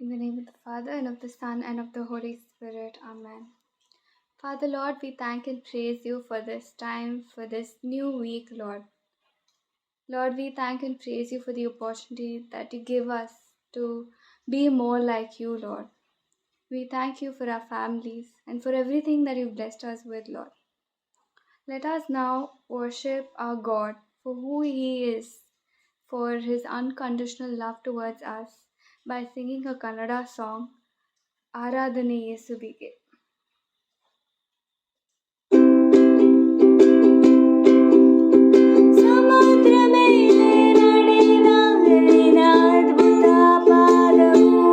In the name of the Father, and of the Son, and of the Holy Spirit. Amen. Father, Lord, we thank and praise you for this time, for this new week, Lord. Lord, we thank and praise you for the opportunity that you give us to be more like you, Lord. We thank you for our families and for everything that you've blessed us with, Lord. Let us now worship our God for who He is, for His unconditional love towards us, by singing a Kannada song, ಆರಾಧನೆ ಯೇಸುವಿಗೆ. ಸಮುದ್ರ ಮೇಲೆ ನಡೆದ ನಿನ್ನ ಅದ್ಭುತ ಪಾದವು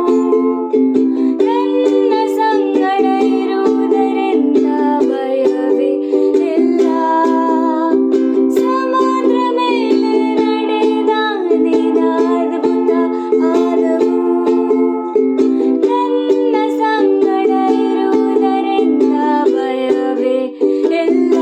ನನ್ನ ಸಂಗಡ ಇರುವುದರಿಂದ ಭಯವೇ ಇಲ್ಲ. ಸಮುದ್ರ ಮೇಲೆ ನಡೆದ ನಿನ್ನ ಅದ್ಭುತ ಪಾದವು ನನ್ನ ಸಂಗಡ ಇರುವುದರಿಂದ ಭಯವೇ ಇಲ್ಲ.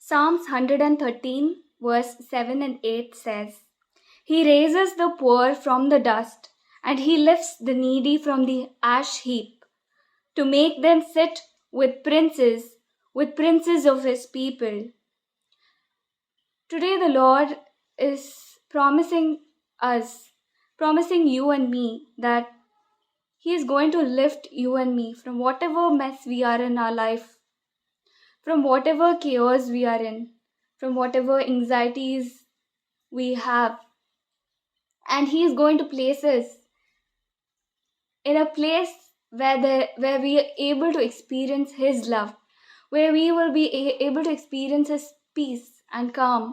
Psalms 113 verse 7 and 8 says, He raises the poor from the dust, and He lifts the needy from the ash heap, to make them sit with princes of His people. Today the Lord is promising you and me, that He is going to lift you and me from whatever mess we are in our life, from whatever chaos we are in, from whatever anxieties we have. And He is going to place us in a place where we are able to experience His love, where we will be able to experience His peace and calm,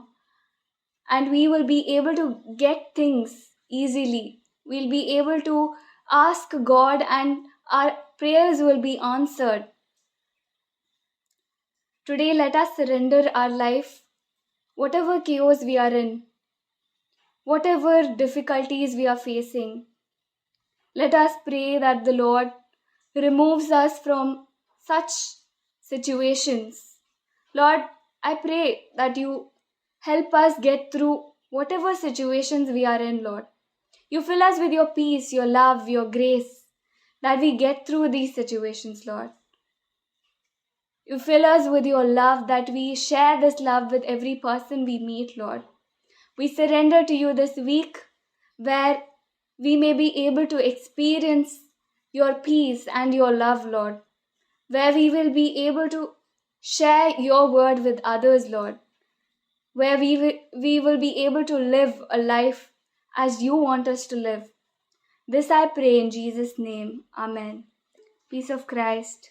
and we will be able to get things easily. We'll be able to ask God, and our prayers will be answered. Today, let us surrender our life, whatever chaos we are in, whatever difficulties we are facing. Let us pray that the Lord removes us from such situations. Lord, I pray that you help us get through whatever situations we are in, Lord. You fill us with your peace, your love, your grace, that we get through these situations, Lord. You fill us with your love, that we share this love with every person we meet, Lord. We surrender to you this week, where we may be able to experience your peace and your love, Lord. Where we will be able to share your word with others, Lord. Where we will be able to live a life as you want us to live. This I pray in Jesus' name. Amen. Peace of Christ.